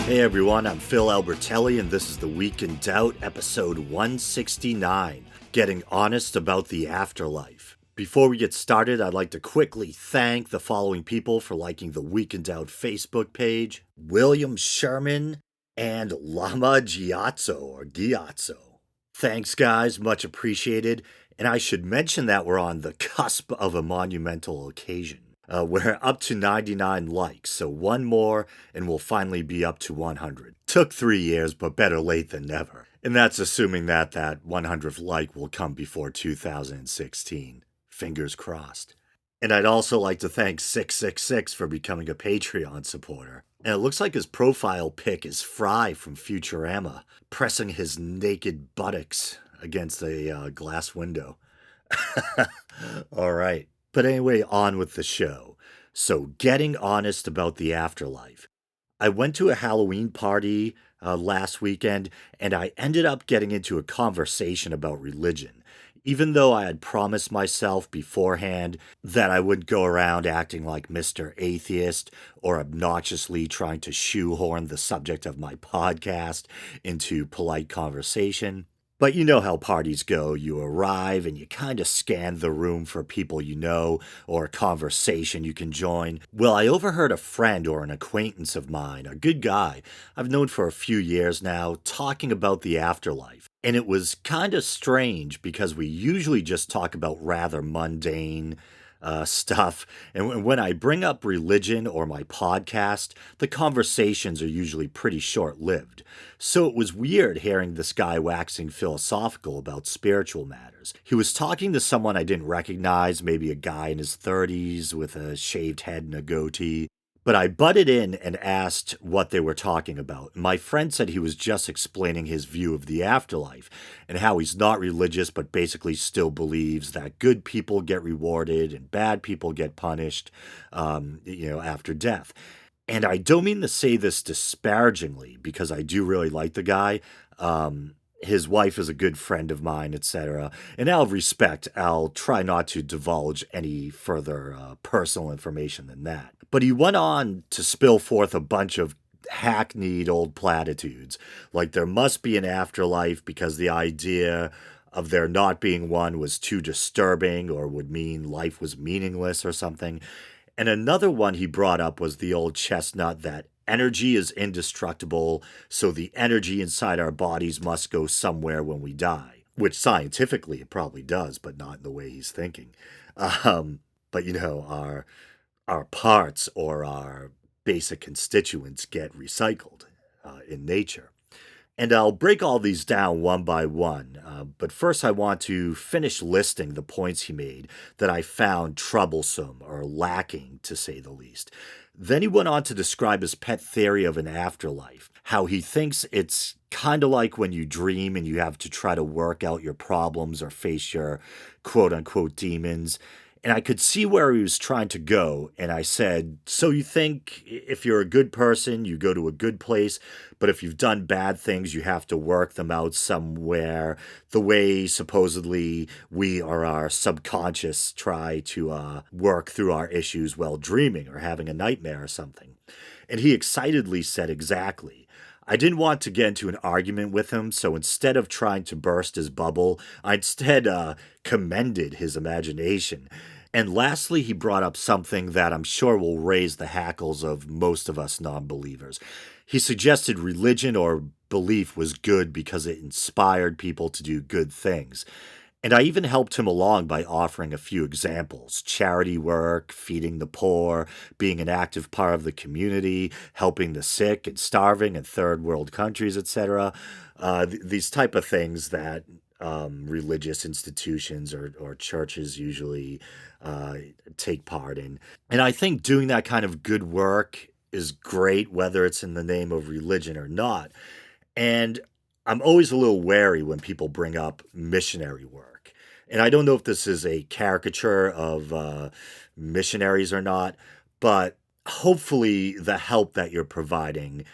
Hey everyone, I'm Phil Albertelli, and this is The Week in Doubt, episode 169, Getting Honest About the Afterlife. Before we get started, I'd like to quickly thank the following people for liking the Week in Doubt Facebook page: William Sherman and Lama Giazzo. Thanks guys, much appreciated, and I should mention that we're on the cusp of a monumental occasion. We're up to 99 likes, so one more and we'll finally be up to 100. Took 3 years, but better late than never. And that's assuming that 100th like will come before 2016. Fingers crossed. And I'd also like to thank 666 for becoming a Patreon supporter. And it looks like his profile pic is Fry from Futurama, pressing his naked buttocks against a glass window. All right. But anyway, on with the show. So, getting honest about the afterlife. I went to a Halloween party last weekend, and I ended up getting into a conversation about religion, even though I had promised myself beforehand that I wouldn't go around acting like Mr. Atheist or obnoxiously trying to shoehorn the subject of my podcast into polite conversation. But you know how parties go. You arrive and you kind of scan the room for people you know or a conversation you can join. Well, I overheard a friend or an acquaintance of mine, a good guy I've known for a few years now, talking about the afterlife. And it was kind of strange because we usually just talk about rather mundane stuff. And when I bring up religion or my podcast, the conversations are usually pretty short lived. So it was weird hearing this guy waxing philosophical about spiritual matters. He was talking to someone I didn't recognize, maybe a guy in his 30s with a shaved head and a goatee. But I butted in and asked what they were talking about. My friend said he was just explaining his view of the afterlife and how he's not religious but basically still believes that good people get rewarded and bad people get punished, after death. And I don't mean to say this disparagingly because I do really like the guy. His wife is a good friend of mine, etc. And out of respect, I'll try not to divulge any further personal information than that. But he went on to spill forth a bunch of hackneyed old platitudes, like there must be an afterlife because the idea of there not being one was too disturbing or would mean life was meaningless or something. And another one he brought up was the old chestnut that energy is indestructible, so the energy inside our bodies must go somewhere when we die. Which scientifically it probably does, but not in the way he's thinking. But our parts or our basic constituents get recycled in nature. And I'll break all these down one by one, but first I want to finish listing the points he made that I found troublesome or lacking, to say the least. Then he went on to describe his pet theory of an afterlife, how he thinks it's kind of like when you dream and you have to try to work out your problems or face your quote-unquote demons. And I could see where he was trying to go, and I said, so you think if you're a good person, you go to a good place, but if you've done bad things, you have to work them out somewhere, the way supposedly we or our subconscious try to work through our issues while dreaming or having a nightmare or something. And he excitedly said exactly. I didn't want to get into an argument with him, so instead of trying to burst his bubble, I instead commended his imagination. And lastly, he brought up something that I'm sure will raise the hackles of most of us non-believers. He suggested religion or belief was good because it inspired people to do good things. And I even helped him along by offering a few examples: charity work, feeding the poor, being an active part of the community, helping the sick and starving in third world countries, etc. These type of things that religious institutions or churches usually take part in. And I think doing that kind of good work is great, whether it's in the name of religion or not. And I'm always a little wary when people bring up missionary work. And I don't know if this is a caricature of missionaries or not, but hopefully the help that you're providing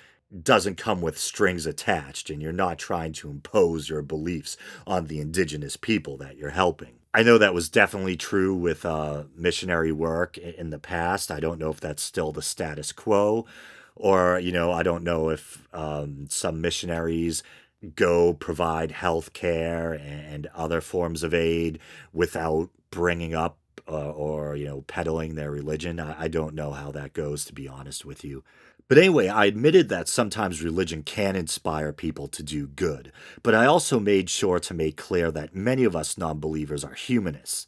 doesn't come with strings attached and you're not trying to impose your beliefs on the indigenous people that you're helping. I know that was definitely true with missionary work in the past. I don't know if that's still the status quo Or, I don't know if some missionaries go provide health care and other forms of aid without bringing up or, peddling their religion. I don't know how that goes, to be honest with you. But anyway, I admitted that sometimes religion can inspire people to do good, but I also made sure to make clear that many of us non believers are humanists.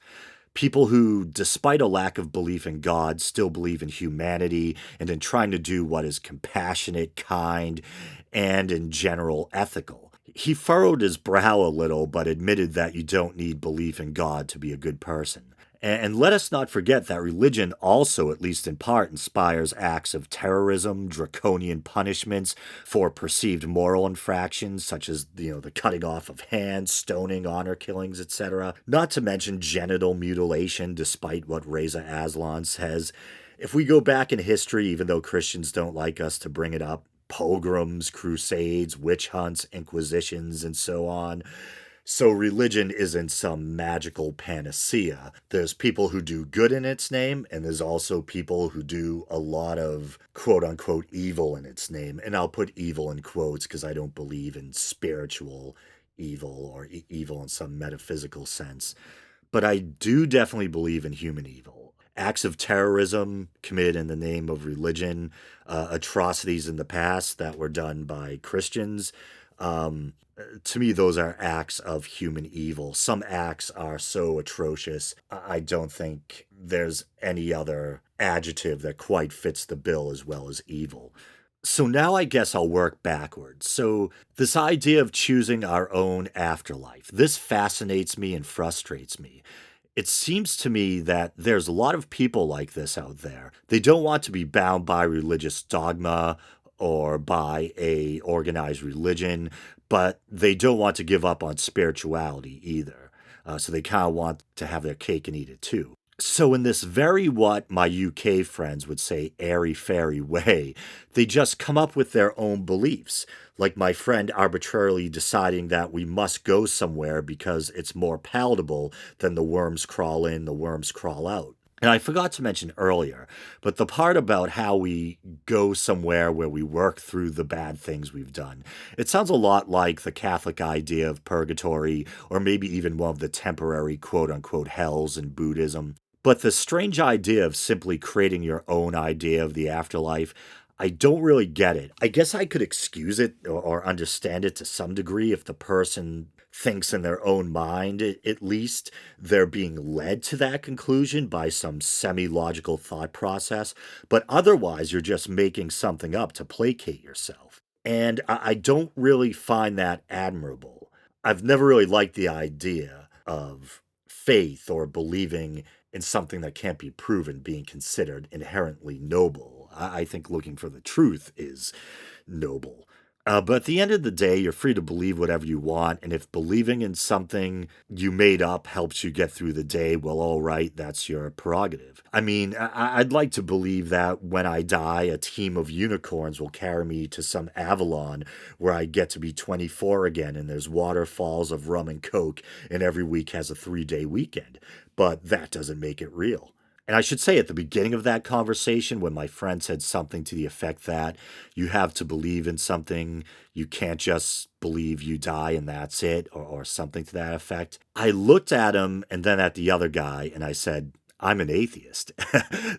People who, despite a lack of belief in God, still believe in humanity and in trying to do what is compassionate, kind, and in general ethical. He furrowed his brow a little, but admitted that you don't need belief in God to be a good person. And let us not forget that religion also, at least in part, inspires acts of terrorism, draconian punishments for perceived moral infractions, such as the cutting off of hands, stoning, honor killings, etc. Not to mention genital mutilation, despite what Reza Aslan says. If we go back in history, even though Christians don't like us to bring it up, pogroms, crusades, witch hunts, inquisitions, and so on. So religion isn't some magical panacea. There's people who do good in its name, and there's also people who do a lot of quote unquote evil in its name. And I'll put evil in quotes because I don't believe in spiritual evil or evil in some metaphysical sense. But I do definitely believe in human evil. Acts of terrorism committed in the name of religion, atrocities in the past that were done by Christians. To me, those are acts of human evil. Some acts are so atrocious, I don't think there's any other adjective that quite fits the bill as well as evil. So now I guess I'll work backwards. So, this idea of choosing our own afterlife, this fascinates me and frustrates me. It seems to me that there's a lot of people like this out there. They don't want to be bound by religious dogma or by a organized religion, but they don't want to give up on spirituality either. So they kind of want to have their cake and eat it too. So, in this very what my UK friends would say airy fairy way, they just come up with their own beliefs. Like my friend arbitrarily deciding that we must go somewhere because it's more palatable than the worms crawl in, the worms crawl out. And I forgot to mention earlier, but the part about how we go somewhere where we work through the bad things we've done, it sounds a lot like the Catholic idea of purgatory, or maybe even one of the temporary quote unquote hells in Buddhism. But the strange idea of simply creating your own idea of the afterlife, I don't really get it. I guess I could excuse it or understand it to some degree if the person thinks in their own mind, at least, they're being led to that conclusion by some semi logical thought process. But otherwise, you're just making something up to placate yourself. And I don't really find that admirable. I've never really liked the idea of faith or believing in something that can't be proven being considered inherently noble. I think looking for the truth is noble. But at the end of the day, you're free to believe whatever you want. And if believing in something you made up helps you get through the day, well, all right, that's your prerogative. I mean, I'd like to believe that when I die, a team of unicorns will carry me to some Avalon where I get to be 24 again and there's waterfalls of rum and coke and every week has a 3-day weekend. But that doesn't make it real. And I should say at the beginning of that conversation, when my friend said something to the effect that you have to believe in something, you can't just believe you die and that's it, or something to that effect, I looked at him and then at the other guy and I said, I'm an atheist.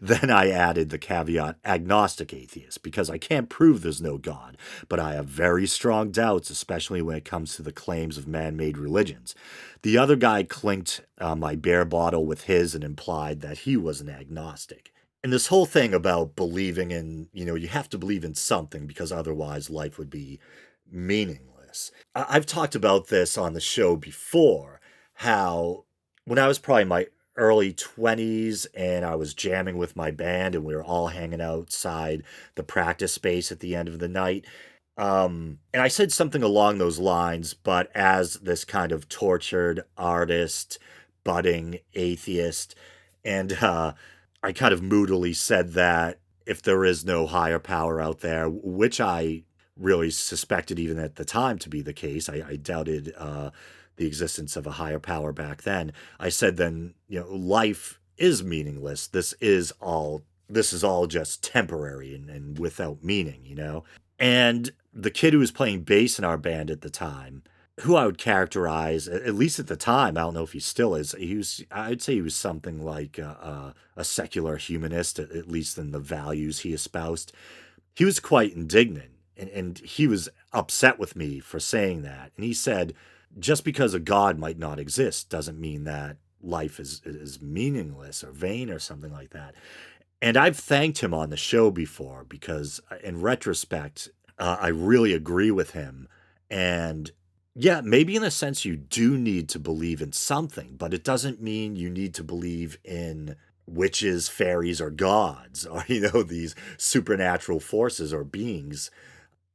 Then I added the caveat agnostic atheist because I can't prove there's no God, but I have very strong doubts, especially when it comes to the claims of man made religions. The other guy clinked my beer bottle with his and implied that he was an agnostic. And this whole thing about believing in, you have to believe in something because otherwise life would be meaningless. I've talked about this on the show before, how when I was probably in my early 20s and I was jamming with my band and we were all hanging outside the practice space at the end of the night. And I said something along those lines, but as this kind of tortured artist, budding atheist, and I kind of moodily said that if there is no higher power out there, which I really suspected even at the time to be the case, I doubted the existence of a higher power back then. I said then, life is meaningless. This is all this is all just temporary and without meaning, you know? And the kid who was playing bass in our band at the time, who I would characterize, at least at the time, I don't know if he still is, I'd say he was something like a secular humanist, at least in the values he espoused. He was quite indignant and he was upset with me for saying that. And he said, just because a God might not exist doesn't mean that life is meaningless or vain or something like that. And I've thanked him on the show before because, in retrospect, I really agree with him. And yeah, maybe in a sense you do need to believe in something, but it doesn't mean you need to believe in witches, fairies, or gods, or, these supernatural forces or beings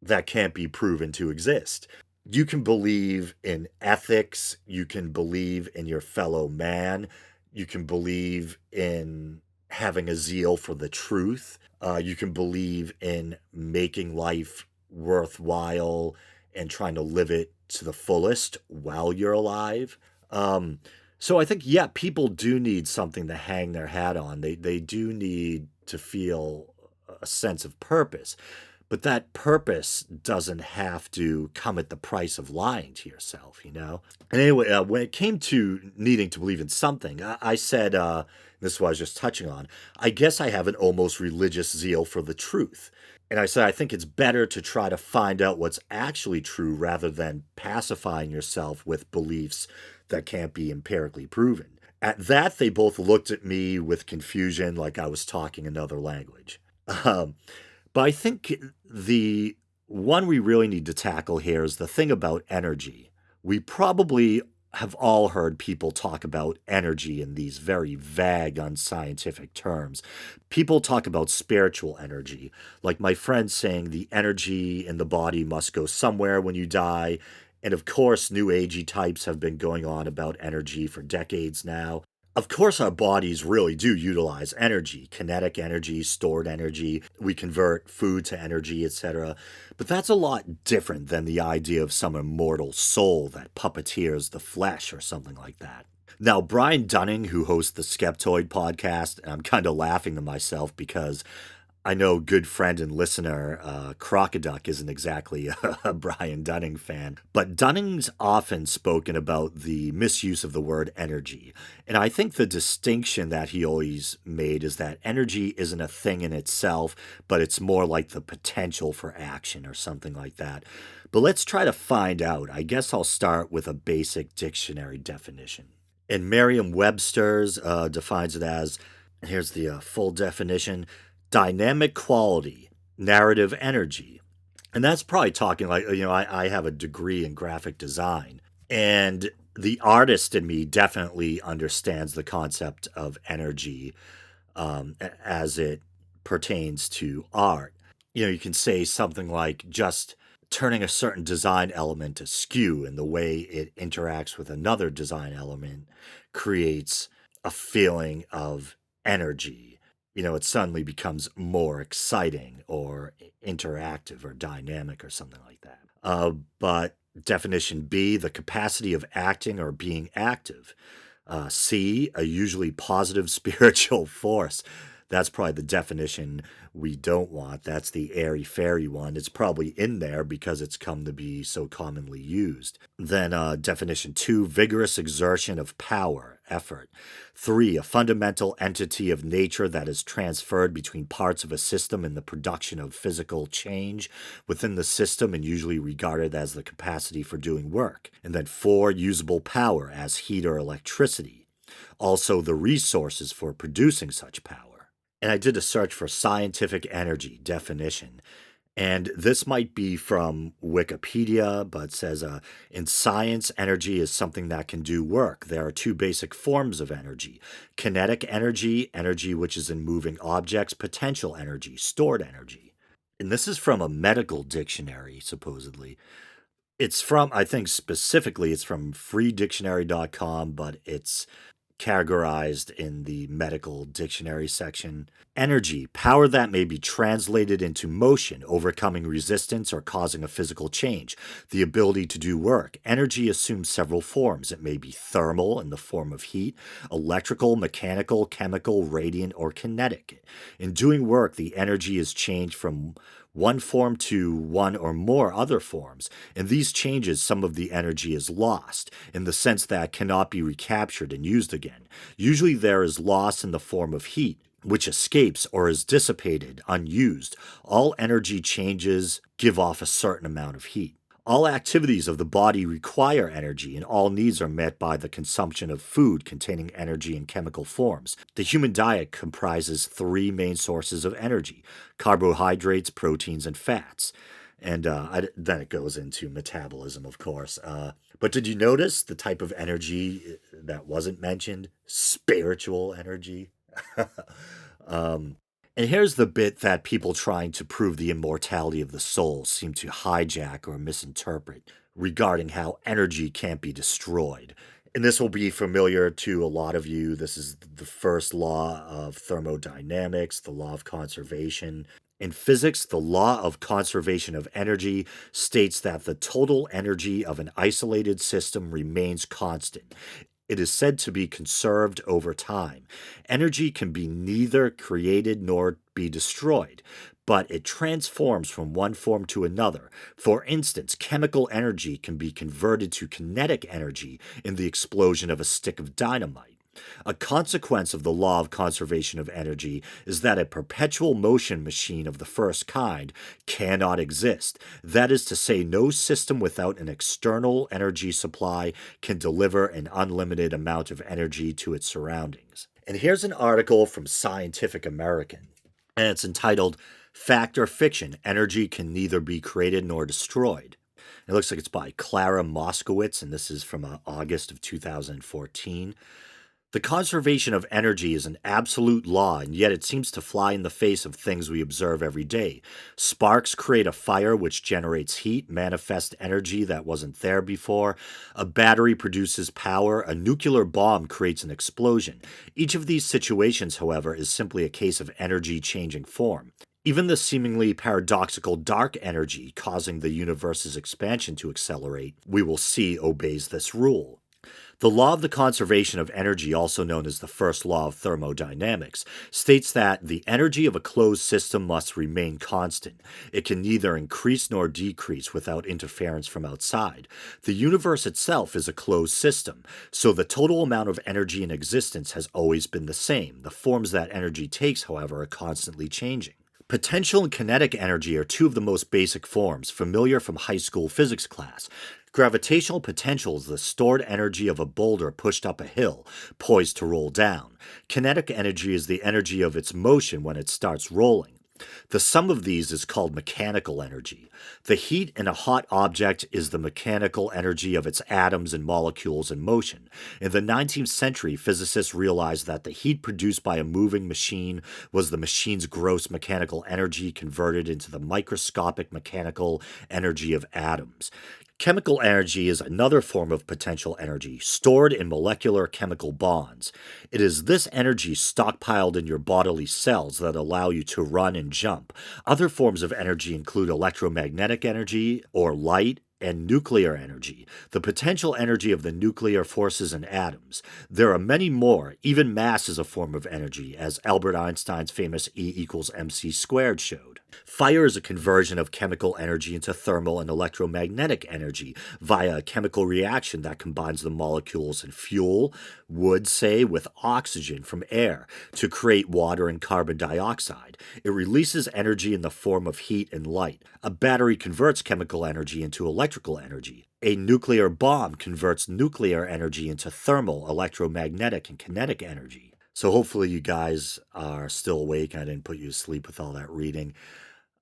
that can't be proven to exist. You can believe in ethics, you can believe in your fellow man, you can believe in having a zeal for the truth, you can believe in making life worthwhile and trying to live it to the fullest while you're alive. Um, so I think, yeah, people do need something to hang their hat on. They do need to feel a sense of purpose. But that purpose doesn't have to come at the price of lying to yourself, you know? And anyway, when it came to needing to believe in something, I said, this is what I was just touching on, I guess I have an almost religious zeal for the truth. And I said, I think it's better to try to find out what's actually true rather than pacifying yourself with beliefs that can't be empirically proven. At that, they both looked at me with confusion like I was talking another language. Um, but I think the one we really need to tackle here is the thing about energy. We probably have all heard people talk about energy in these very vague, unscientific terms. People talk about spiritual energy, like my friend saying the energy in the body must go somewhere when you die. And of course, new agey types have been going on about energy for decades now. Of course, our bodies really do utilize energy, kinetic energy, stored energy. We convert food to energy, etc. But that's a lot different than the idea of some immortal soul that puppeteers the flesh or something like that. Now, Brian Dunning, who hosts the Skeptoid podcast, and I'm kind of laughing to myself because I know good friend and listener Crocoduck isn't exactly a Brian Dunning fan, but Dunning's often spoken about the misuse of the word energy. And I think the distinction that he always made is that energy isn't a thing in itself, but it's more like the potential for action or something like that. But let's try to find out. I guess I'll start with a basic dictionary definition. And Merriam Webster's defines it as, here's the full definition: dynamic quality, narrative energy. And that's probably talking like, I have a degree in graphic design. And the artist in me definitely understands the concept of energy as it pertains to art. You can say something like just turning a certain design element askew in the way it interacts with another design element creates a feeling of energy. It suddenly becomes more exciting or interactive or dynamic or something like that. But definition B, the capacity of acting or being active. C, a usually positive spiritual force. That's probably the definition we don't want. That's the airy fairy one. It's probably in there because it's come to be so commonly used. Then definition 2, vigorous exertion of power, effort. 3, a fundamental entity of nature that is transferred between parts of a system in the production of physical change within the system and usually regarded as the capacity for doing work. And then 4, usable power as heat or electricity. Also the resources for producing such power. And I did a search for scientific energy definition. And this might be from Wikipedia, but it says in science, energy is something that can do work. There are two basic forms of energy: kinetic energy, energy which is in moving objects; potential energy, stored energy. And this is from a medical dictionary, supposedly. It's from, I think specifically, it's from freedictionary.com, but it's categorized in the medical dictionary section. Energy, power that may be translated into motion, overcoming resistance, or causing a physical change. The ability to do work. Energy assumes several forms. It may be thermal in the form of heat, electrical, mechanical, chemical, radiant, or kinetic. In doing work, the energy is changed from one form to one or more other forms. In these changes, some of the energy is lost, in the sense that it cannot be recaptured and used again. Usually there is loss in the form of heat, which escapes or is dissipated, unused. All energy changes give off a certain amount of heat. All activities of the body require energy, and all needs are met by the consumption of food containing energy in chemical forms. The human diet comprises three main sources of energy: carbohydrates, proteins, and fats. And then it goes into metabolism, of course. But did you notice the type of energy that wasn't mentioned? Spiritual energy. um, and here's the bit that people trying to prove the immortality of the soul seem to hijack or misinterpret regarding how energy can't be destroyed. And this will be familiar to a lot of you. This is the first law of thermodynamics, the law of conservation. In physics, the law of conservation of energy states that the total energy of an isolated system remains constant. It is said to be conserved over time. Energy can be neither created nor be destroyed, but it transforms from one form to another. For instance, chemical energy can be converted to kinetic energy in the explosion of a stick of dynamite. A consequence of the law of conservation of energy is that a perpetual motion machine of the first kind cannot exist. That is to say, no system without an external energy supply can deliver an unlimited amount of energy to its surroundings. And here's an article from Scientific American, and it's entitled Fact or Fiction: Energy Can Neither Be Created Nor Destroyed. It looks like it's by Clara Moskowitz, and this is from August of 2014. The conservation of energy is an absolute law, and yet it seems to fly in the face of things we observe every day. Sparks create a fire which generates heat, manifest energy that wasn't there before. A battery produces power. A nuclear bomb creates an explosion. Each of these situations, however, is simply a case of energy changing form. Even the seemingly paradoxical dark energy causing the universe's expansion to accelerate, we will see, obeys this rule. The law of the conservation of energy, also known as the first law of thermodynamics, states that the energy of a closed system must remain constant. It can neither increase nor decrease without interference from outside. The universe itself is a closed system, so the total amount of energy in existence has always been the same. The forms that energy takes, however, are constantly changing. Potential and kinetic energy are two of the most basic forms, familiar from high school physics class. Gravitational potential is the stored energy of a boulder pushed up a hill, poised to roll down. Kinetic energy is the energy of its motion when it starts rolling. The sum of these is called mechanical energy. The heat in a hot object is the mechanical energy of its atoms and molecules in motion. In the 19th century, physicists realized that the heat produced by a moving machine was the machine's gross mechanical energy converted into the microscopic mechanical energy of atoms. Chemical energy is another form of potential energy, stored in molecular chemical bonds. It is this energy stockpiled in your bodily cells that allow you to run and jump. Other forms of energy include electromagnetic energy, or light, and nuclear energy, the potential energy of the nuclear forces in atoms. There are many more. Even mass is a form of energy, as Albert Einstein's famous E=mc² showed. Fire is a conversion of chemical energy into thermal and electromagnetic energy via a chemical reaction that combines the molecules in fuel, wood, say, with oxygen from air to create water and carbon dioxide. It releases energy in the form of heat and light. A battery converts chemical energy into electrical energy. A nuclear bomb converts nuclear energy into thermal, electromagnetic, and kinetic energy. So hopefully you guys are still awake. I didn't put you to sleep with all that reading.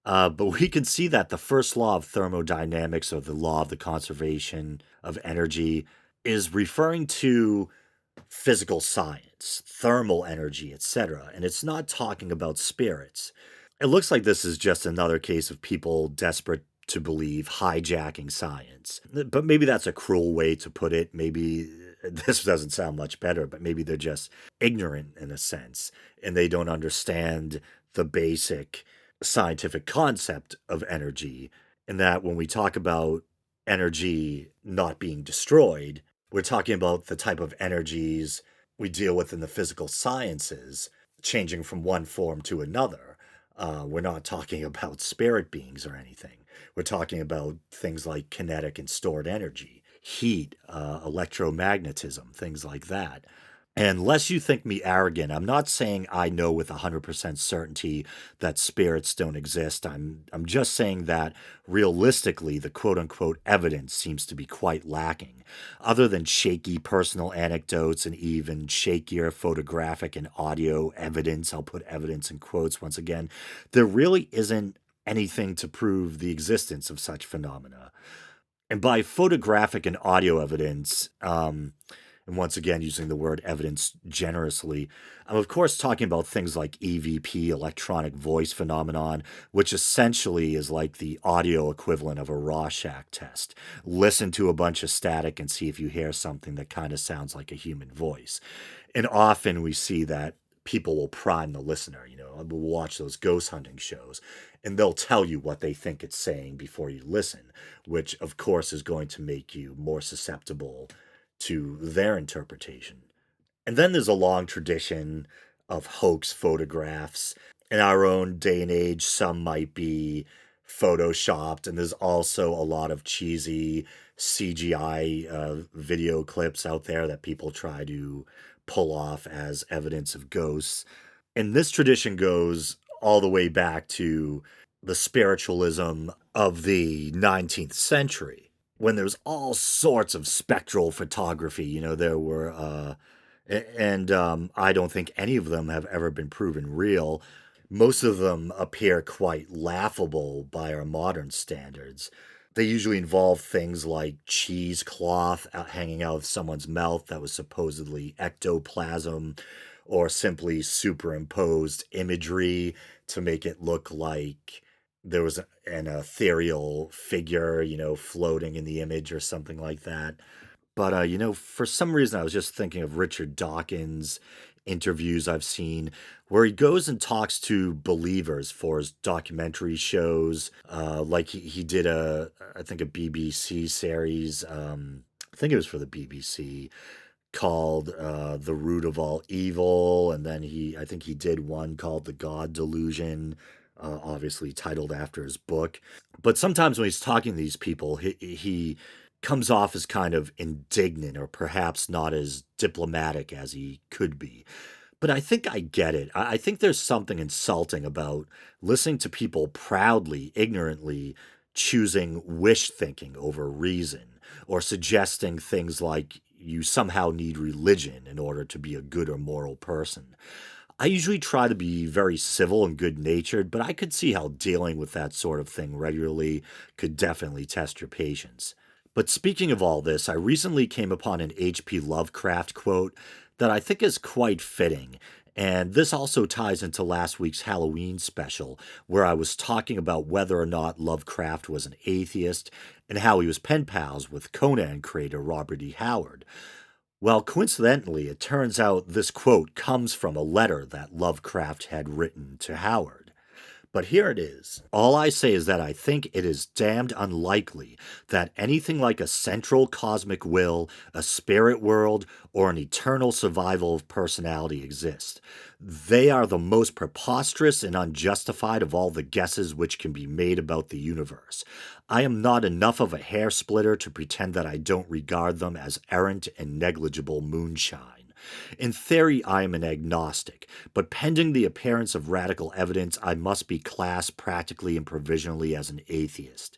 But we can see that the first law of thermodynamics, or the law of the conservation of energy, is referring to physical science, thermal energy, etc. And it's not talking about spirits. It looks like this is just another case of people desperate to believe hijacking science. But maybe that's a cruel way to put it. Maybe this doesn't sound much better, but maybe they're just ignorant in a sense, and they don't understand the basic scientific concept of energy. And that when we talk about energy not being destroyed, we're talking about the type of energies we deal with in the physical sciences changing from one form to another. We're not talking about spirit beings or anything. We're talking about things like kinetic and stored energy, heat, electromagnetism, things like that. And lest you think me arrogant, I'm not saying I know with 100% certainty that spirits don't exist. I'm just saying that realistically, the quote unquote evidence seems to be quite lacking. Other than shaky personal anecdotes and even shakier photographic and audio evidence, I'll put evidence in quotes once again, there really isn't anything to prove the existence of such phenomena. And by photographic and audio evidence, and once again using the word evidence generously, I'm of course talking about things like EVP, electronic voice phenomenon, which essentially is like the audio equivalent of a Rorschach test. Listen to a bunch of static and see if you hear something that kind of sounds like a human voice. And often we see that people will prime the listener, we'll watch those ghost hunting shows, and they'll tell you what they think it's saying before you listen, which of course is going to make you more susceptible to their interpretation. And then there's a long tradition of hoax photographs. In our own day and age, some might be photoshopped, and there's also a lot of cheesy CGI video clips out there that people try to pull off as evidence of ghosts. And this tradition goes all the way back to the spiritualism of the 19th century when there's all sorts of spectral photography. There were, and I don't think any of them have ever been proven real. Most of them appear quite laughable by our modern standards. They usually involve things like cheesecloth hanging out of someone's mouth that was supposedly ectoplasm, or simply superimposed imagery to make it look like there was an ethereal figure, floating in the image or something like that. But, for some reason, I was just thinking of Richard Dawkins' interviews I've seen where he goes and talks to believers for his documentary shows. Like he did I think a BBC series. I think it was for the BBC called The Root of All Evil. And then I think he did one called The God Delusion, obviously titled after his book. But sometimes when he's talking to these people, he comes off as kind of indignant or perhaps not as diplomatic as he could be. But I think I get it. I think there's something insulting about listening to people proudly, ignorantly choosing wish thinking over reason, or suggesting things like you somehow need religion in order to be a good or moral person. I usually try to be very civil and good natured, but I could see how dealing with that sort of thing regularly could definitely test your patience. But speaking of all this, I recently came upon an H.P. Lovecraft quote that I think is quite fitting. And this also ties into last week's Halloween special, where I was talking about whether or not Lovecraft was an atheist and how he was pen pals with Conan creator Robert E. Howard. Well, coincidentally, it turns out this quote comes from a letter that Lovecraft had written to Howard. But here it is. All I say is that I think it is damned unlikely that anything like a central cosmic will, a spirit world, or an eternal survival of personality exist. They are the most preposterous and unjustified of all the guesses which can be made about the universe. I am not enough of a hair splitter to pretend that I don't regard them as errant and negligible moonshine. In theory, I am an agnostic, but pending the appearance of radical evidence, I must be classed practically and provisionally as an atheist.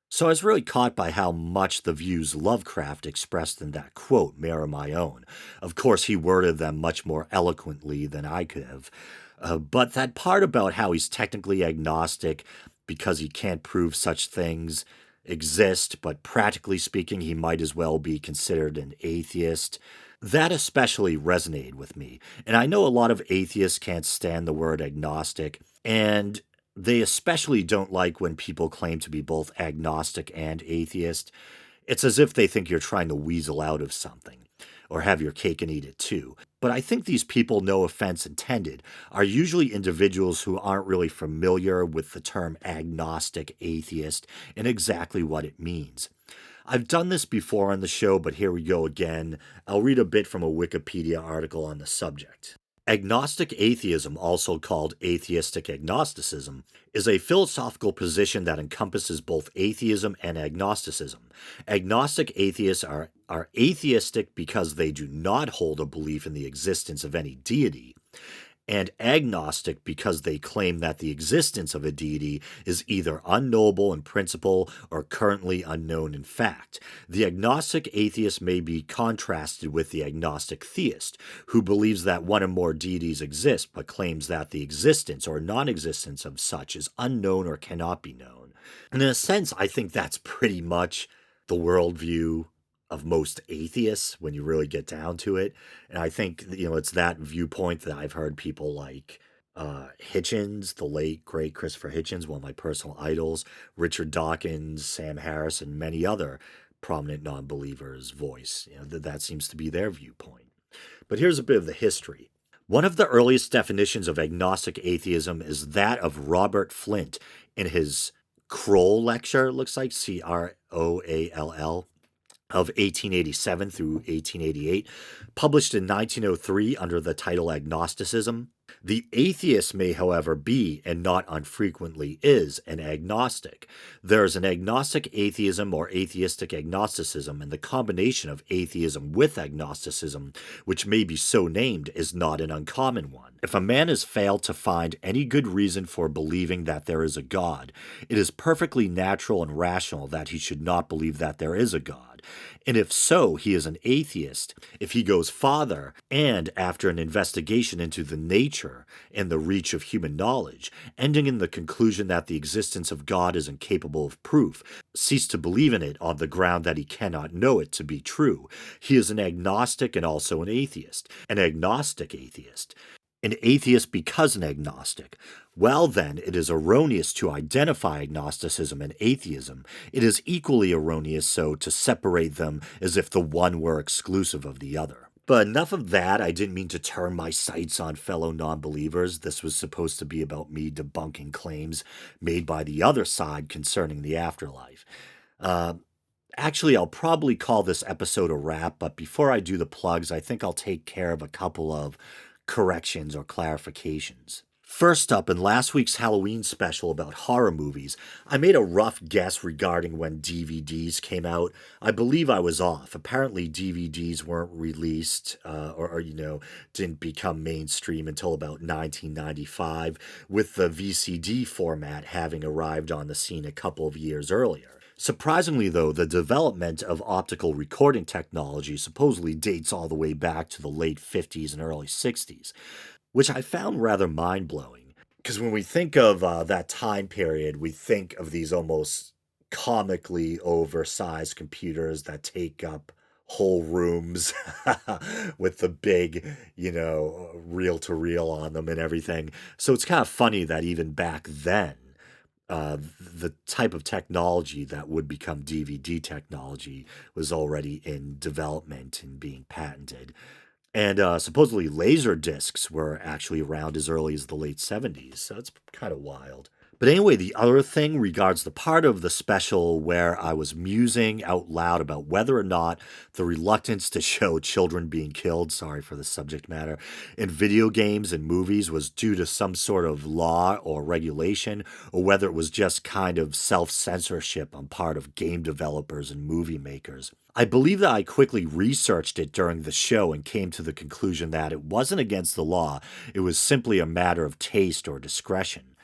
So I was really caught by how much the views Lovecraft expressed in that quote mirror my own. Of course, he worded them much more eloquently than I could have. But that part about how he's technically agnostic because he can't prove such things exist, but practically speaking, he might as well be considered an atheist. That especially resonated with me. And I know a lot of atheists can't stand the word agnostic, and they especially don't like when people claim to be both agnostic and atheist. It's as if they think you're trying to weasel out of something. or have your cake and eat it too. But I think these people, no offense intended, are usually individuals who aren't really familiar with the term agnostic atheist and exactly what it means. I've done this before on the show, but here we go again. I'll read a bit from a Wikipedia article on the subject. Agnostic atheism, also called atheistic agnosticism, is a philosophical position that encompasses both atheism and agnosticism. Agnostic atheists are atheistic because they do not hold a belief in the existence of any deity, and agnostic because they claim that the existence of a deity is either unknowable in principle or currently unknown in fact. The agnostic atheist may be contrasted with the agnostic theist, who believes that one or more deities exist but claims that the existence or non existence of such is unknown or cannot be known. And in a sense, I think that's pretty much the worldview of most atheists when you really get down to it. And I think, it's that viewpoint that I've heard people like Hitchens, the late, great Christopher Hitchens, one of my personal idols, Richard Dawkins, Sam Harris, and many other prominent non believers voice. That seems to be their viewpoint. But here's a bit of the history. One of the earliest definitions of agnostic atheism is that of Robert Flint in his Kroll lecture, it looks like Croall, of 1887 through 1888, published in 1903 under the title Agnosticism. The atheist may, however, be, and not unfrequently is, an agnostic. There is an agnostic atheism or atheistic agnosticism, and the combination of atheism with agnosticism, which may be so named, is not an uncommon one. If a man has failed to find any good reason for believing that there is a God, it is perfectly natural and rational that he should not believe that there is a God. And if so, he is an atheist. If he goes farther, and after an investigation into the nature and the reach of human knowledge, ending in the conclusion that the existence of God is incapable of proof, cease to believe in it on the ground that he cannot know it to be true, he is an agnostic and also an atheist, an agnostic atheist. An atheist because an agnostic. Well, then, it is erroneous to identify agnosticism and atheism. It is equally erroneous so to separate them as if the one were exclusive of the other. But enough of that. I didn't mean to turn my sights on fellow non-believers. This was supposed to be about me debunking claims made by the other side concerning the afterlife. Actually, I'll probably call this episode a wrap, but before I do the plugs, I think I'll take care of a couple of corrections or clarifications. First up, in last week's Halloween special about horror movies, I made a rough guess regarding when DVDs came out. I believe I was off. Apparently, DVDs weren't released or didn't become mainstream until about 1995, with the VCD format having arrived on the scene a couple of years earlier. Surprisingly, though, the development of optical recording technology supposedly dates all the way back to the late 50s and early 60s, which I found rather mind-blowing. Because when we think of that time period, we think of these almost comically oversized computers that take up whole rooms with the big, reel-to-reel on them and everything. So it's kind of funny that even back then, the type of technology that would become DVD technology was already in development and being patented. And supposedly laser discs were actually around as early as the late 70s, so it's kind of wild. But anyway, the other thing regards the part of the special where I was musing out loud about whether or not the reluctance to show children being killed, sorry for the subject matter, in video games and movies was due to some sort of law or regulation, or whether it was just kind of self-censorship on part of game developers and movie makers. I believe that I quickly researched it during the show and came to the conclusion that it wasn't against the law, it was simply a matter of taste or discretion.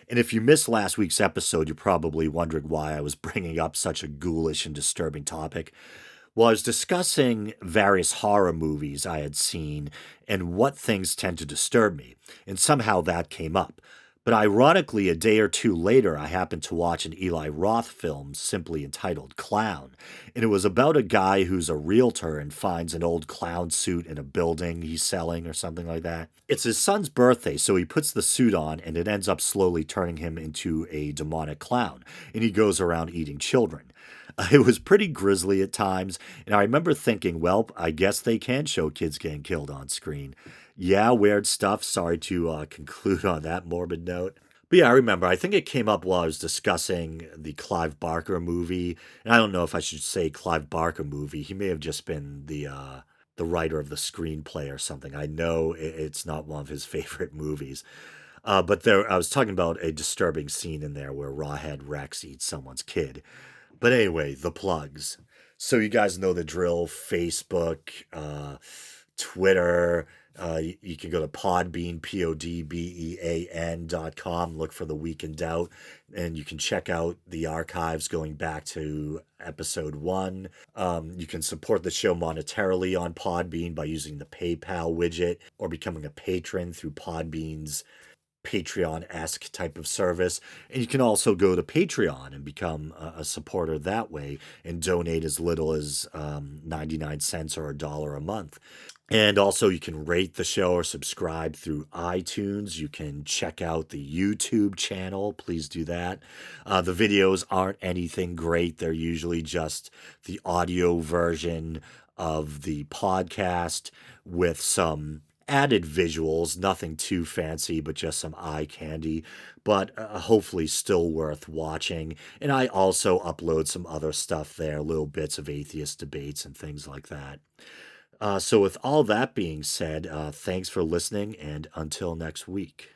And if you missed last week's episode, you're probably wondering why I was bringing up such a ghoulish and disturbing topic. Well, I was discussing various horror movies I had seen and what things tend to disturb me, and somehow that came up. But ironically, a day or two later, I happened to watch an Eli Roth film simply entitled Clown. And it was about a guy who's a realtor and finds an old clown suit in a building he's selling or something like that. It's his son's birthday, so he puts the suit on and it ends up slowly turning him into a demonic clown. And he goes around eating children. It was pretty grisly at times, and I remember thinking, well, I guess they can show kids getting killed on screen. Yeah, weird stuff. Sorry to conclude on that morbid note. But yeah, I remember. I think it came up while I was discussing the Clive Barker movie. And I don't know if I should say Clive Barker movie. He may have just been the writer of the screenplay or something. I know it's not one of his favorite movies. But there, I was talking about a disturbing scene in there where Rawhead Rex eats someone's kid. But anyway, the plugs. So you guys know the drill. Facebook, Twitter. You can go to Podbean, PODBEAN.com, look for The Week in Doubt, and you can check out the archives going back to episode 1. You can support the show monetarily on Podbean by using the PayPal widget or becoming a patron through Podbean's Patreon-esque type of service. And you can also go to Patreon and become a supporter that way and donate as little as 99 cents or $1 a month. And also, you can rate the show or subscribe through iTunes. You can check out the YouTube channel. Please do that. The videos aren't anything great. They're usually just the audio version of the podcast with some added visuals, nothing too fancy, but just some eye candy, but hopefully still worth watching. And I also upload some other stuff there, little bits of atheist debates and things like that. So, with all that being said, thanks for listening, and until next week.